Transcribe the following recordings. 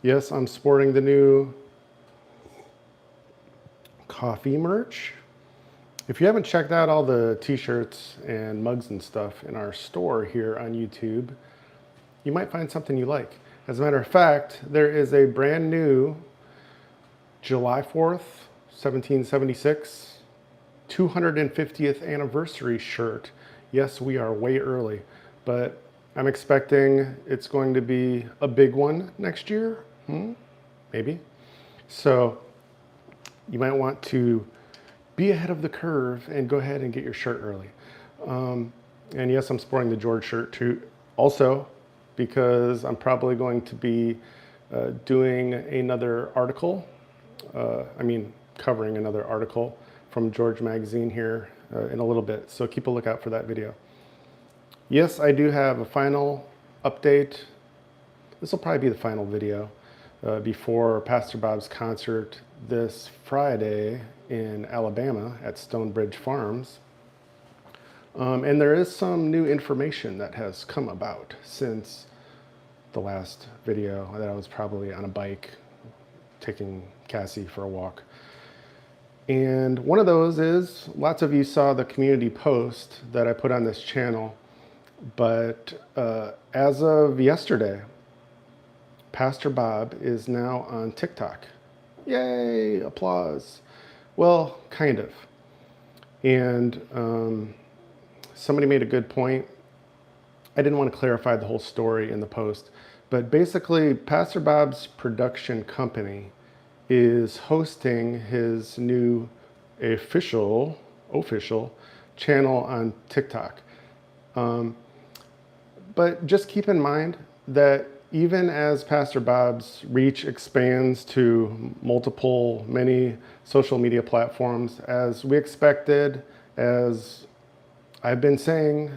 Yes, I'm sporting the new coffee merch. If you haven't checked out all the t-shirts and mugs and stuff in our store here on YouTube, you might find something you like. As a matter of fact, there is a brand new July 4th, 1776, 250th anniversary shirt. Yes, we are way early, but I'm expecting it's going to be a big one next year. Maybe. So you might want to be ahead of the curve and go ahead and get your shirt early. And yes, I'm sporting the George shirt too, also because I'm probably going to be doing another article. Covering another article from George Magazine here in a little bit. So keep a lookout for that video. Yes, I do have a final update. This will probably be the final video before Pastor Bob's concert this Friday in Alabama at Stonebridge Farms. And there is some new information that has come about since the last video that I was probably on a bike taking Cassie for a walk. And one of those is, lots of you saw the community post that I put on this channel, but as of yesterday, Pastor Bob is now on TikTok. Yay, applause. Well, kind of. And somebody made a good point. I didn't want to clarify the whole story in the post, but basically Pastor Bob's production company is hosting his new official channel on TikTok. But just keep in mind that even as Pastor Bob's reach expands to many social media platforms, as we expected, as I've been saying,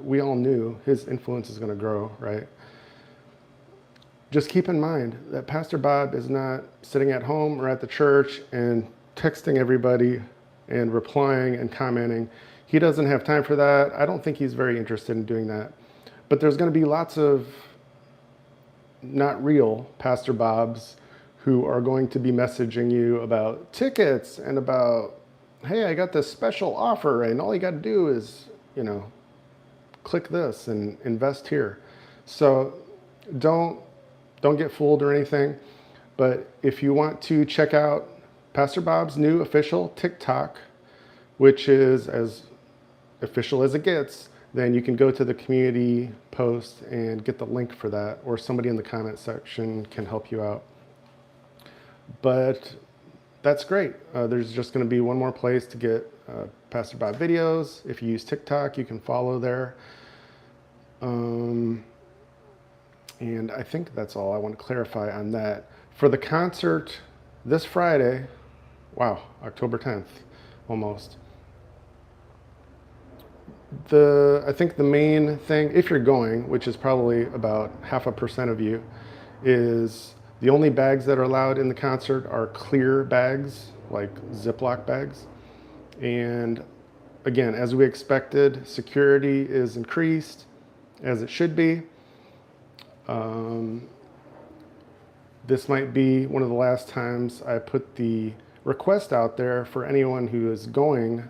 we all knew his influence is going to grow, right? Just keep in mind that Pastor Bob is not sitting at home or at the church and texting everybody and replying and commenting. He doesn't have time for that. I don't think he's very interested in doing that. But there's going to be lots of not real Pastor Bobs who are going to be messaging you about tickets and about, hey, I got this special offer and all you got to do is, click this and invest here. So don't get fooled or anything. But if you want to check out Pastor Bob's new official TikTok, which is as official as it gets, then you can go to the community post and get the link for that, or somebody in the comment section can help you out. But that's great. There's just going to be one more place to get Pastor Bob videos. If you use TikTok, you can follow there. And I think that's all I want to clarify on that. For the concert this Friday, wow, October 10th, almost. I think the main thing, if you're going, which is probably about 0.5% of you, is the only bags that are allowed in the concert are clear bags, like Ziploc bags. And again, as we expected, security is increased, as it should be. This might be one of the last times I put the request out there for anyone who is going,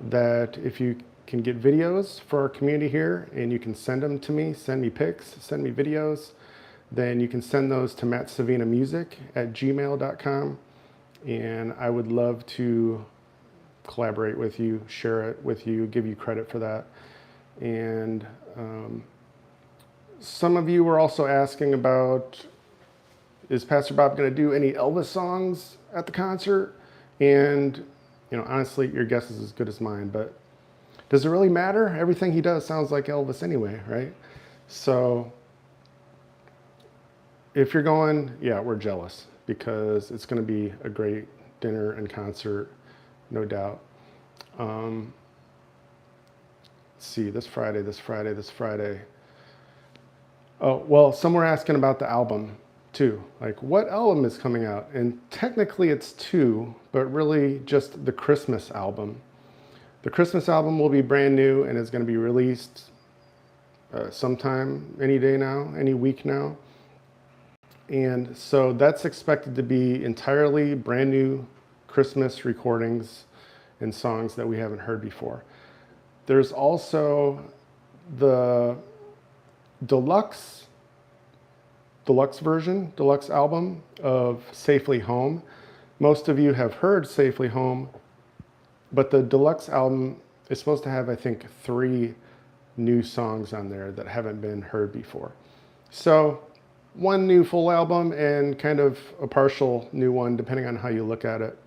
that if you can get videos for our community here and you can send them to me, send me pics, send me videos, then you can send those to MattSavinaMusic@gmail.com, and I would love to collaborate with you, share it with you, give you credit for that. And some of you were also asking about, is Pastor Bob going to do any Elvis songs at the concert? And honestly, your guess is as good as mine, but does it really matter? Everything he does sounds like Elvis anyway, right? So if you're going, yeah, we're jealous, because it's going to be a great dinner and concert, no doubt. Let's see, this Friday. Oh, well, some were asking about the album too. Like, what album is coming out? And technically it's 2, but really just the Christmas album. The Christmas album will be brand new and is going to be released sometime, any day now, any week now. And so that's expected to be entirely brand new Christmas recordings and songs that we haven't heard before. There's also the deluxe album of Safely Home. Most of you have heard Safely Home, but the deluxe album is supposed to have, I think, 3 new songs on there that haven't been heard before. So 1 new full album and kind of a partial new one, depending on how you look at it.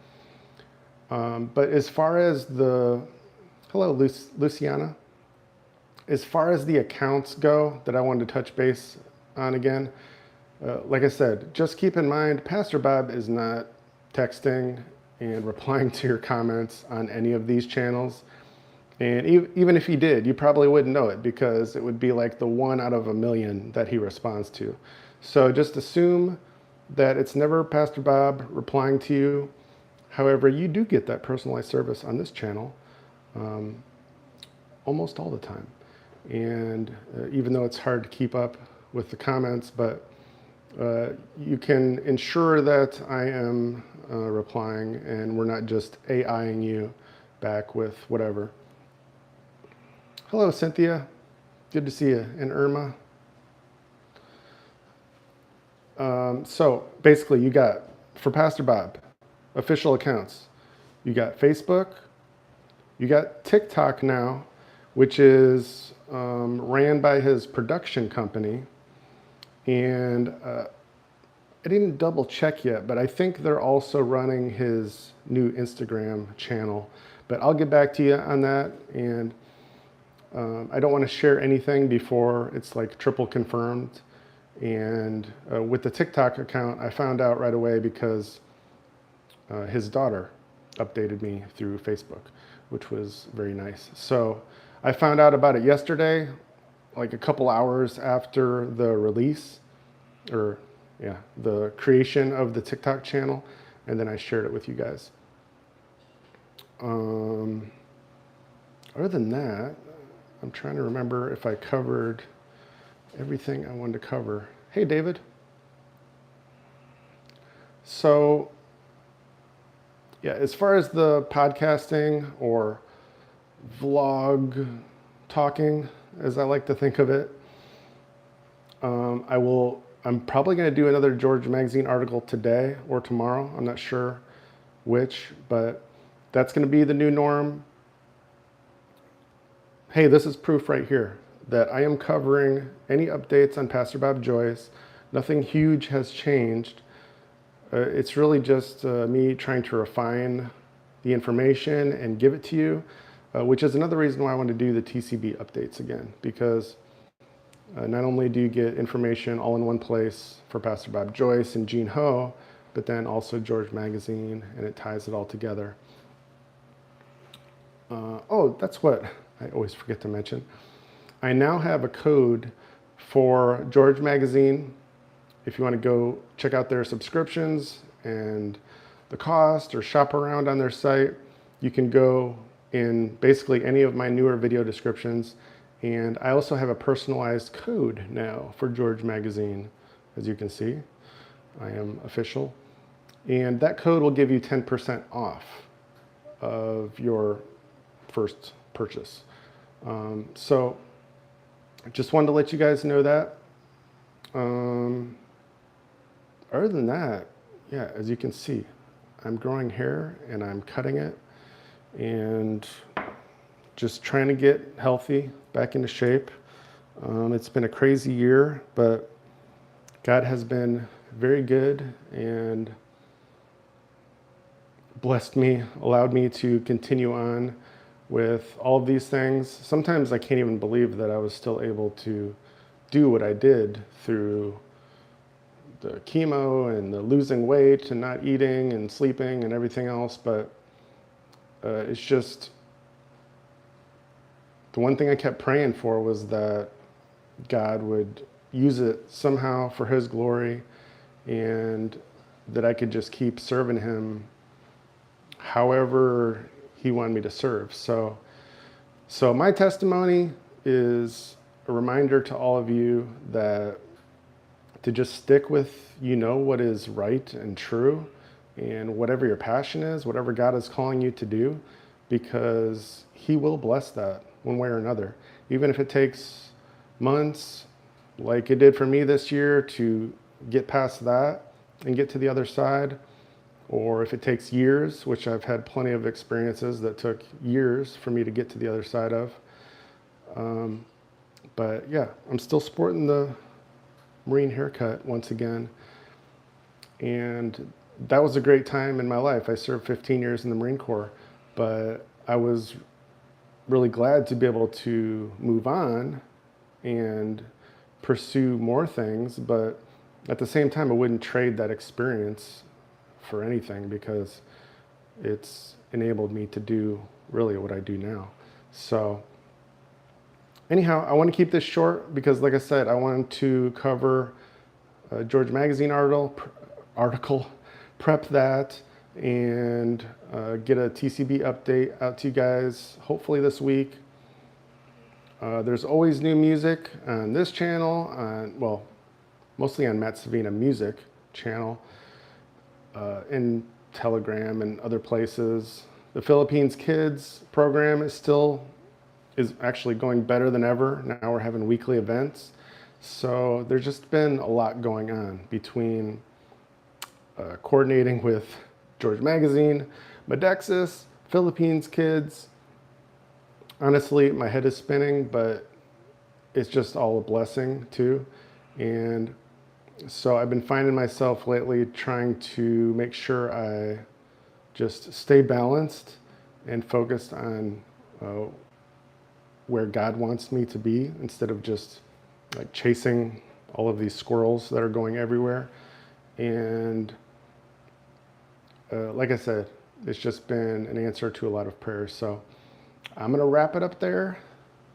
But as far as hello, Luciana. As far as the accounts go that I wanted to touch base on again, like I said, just keep in mind, Pastor Bob is not texting and replying to your comments on any of these channels. And even if he did, you probably wouldn't know it because it would be like the 1 out of a million that he responds to. So just assume that it's never Pastor Bob replying to you. However, you do get that personalized service on this channel almost all the time. And even though it's hard to keep up with the comments, but you can ensure that I am replying and we're not just AIing you back with whatever. Hello, Cynthia. Good to see you. And Irma. So basically you got, for Pastor Bob, official accounts. You got Facebook. You got TikTok now, which is ran by his production company. And I didn't double check yet, but I think they're also running his new Instagram channel. But I'll get back to you on that. And I don't want to share anything before it's like triple confirmed. And with the TikTok account, I found out right away because his daughter updated me through Facebook, which was very nice. So I found out about it yesterday, like a couple hours after the release, or yeah, the creation of the TikTok channel, and then I shared it with you guys. Other than that, I'm trying to remember if I covered everything I wanted to cover. Hey, David. So, yeah, as far as the podcasting or vlog talking, as I like to think of it, I'm probably going to do another George Magazine article today or tomorrow. I'm not sure which, but that's going to be the new norm. Hey, this is proof right here that I am covering any updates on Pastor Bob Joyce. Nothing huge has changed. It's really just me trying to refine the information and give it to you, which is another reason why I want to do the TCB updates again, because not only do you get information all in one place for Pastor Bob Joyce and Gene Ho, but then also George Magazine, and it ties it all together. Oh, that's what I always forget to mention. I now have a code for George Magazine. If you want to go check out their subscriptions and the cost or shop around on their site, you can go in basically any of my newer video descriptions. And I also have a personalized code now for George Magazine. As you can see, I am official. And that code will give you 10% off of your first purchase. So just wanted to let you guys know that. Other than that, yeah, as you can see, I'm growing hair and I'm cutting it and just trying to get healthy, back into shape. It's been a crazy year, but God has been very good and blessed me, allowed me to continue on with all of these things. Sometimes I can't even believe that I was still able to do what I did through the chemo and the losing weight and not eating and sleeping and everything else. But it's just, the one thing I kept praying for was that God would use it somehow for his glory and that I could just keep serving him however he wanted me to serve. So my testimony is a reminder to all of you that to just stick with, what is right and true, and whatever your passion is, whatever God is calling you to do, because He will bless that one way or another. Even if it takes months, like it did for me this year, to get past that and get to the other side, or if it takes years, which I've had plenty of experiences that took years for me to get to the other side of. But yeah, I'm still sporting the Marine haircut once again. And that was a great time in my life. I served 15 years in the Marine Corps, but I was really glad to be able to move on and pursue more things. But at the same time, I wouldn't trade that experience for anything, because it's enabled me to do really what I do now. So anyhow, I want to keep this short because, like I said, I wanted to cover a George Magazine article, prep that, and get a TCB update out to you guys, hopefully this week. There's always new music on this channel, well, mostly on MattSavinaMusic channel, in Telegram and other places. The Philippines Kids program is actually going better than ever. Now we're having weekly events. So there's just been a lot going on between coordinating with George Magazine, Medexus, Philippines Kids. Honestly, my head is spinning, but it's just all a blessing too. And so I've been finding myself lately trying to make sure I just stay balanced and focused on where God wants me to be, instead of just like chasing all of these squirrels that are going everywhere. And like I said, it's just been an answer to a lot of prayers. So I'm going to wrap it up there.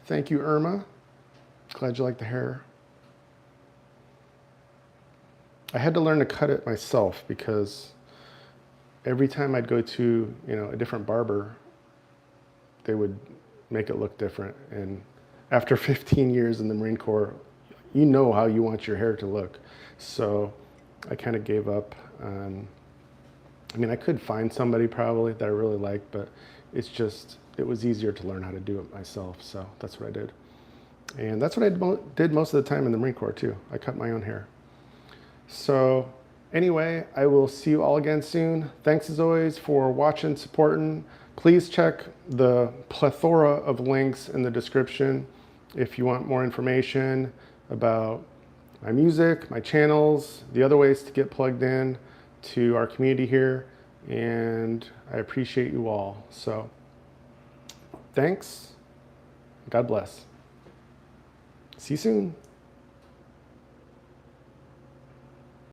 Thank you, Irma. Glad you like the hair. I had to learn to cut it myself, because every time I'd go to, a different barber, they would make it look different. And after 15 years in the Marine Corps, you know how you want your hair to look. So I kind of gave up on, I could find somebody probably that I really liked, but it was easier to learn how to do it myself. So that's what I did. And that's what I did most of the time in the Marine Corps too. I cut my own hair. So anyway, I will see you all again soon. Thanks as always for watching, supporting. Please check the plethora of links in the description if you want more information about my music, my channels, the other ways to get plugged in to our community here. And I appreciate you all. So thanks. God bless. See you soon.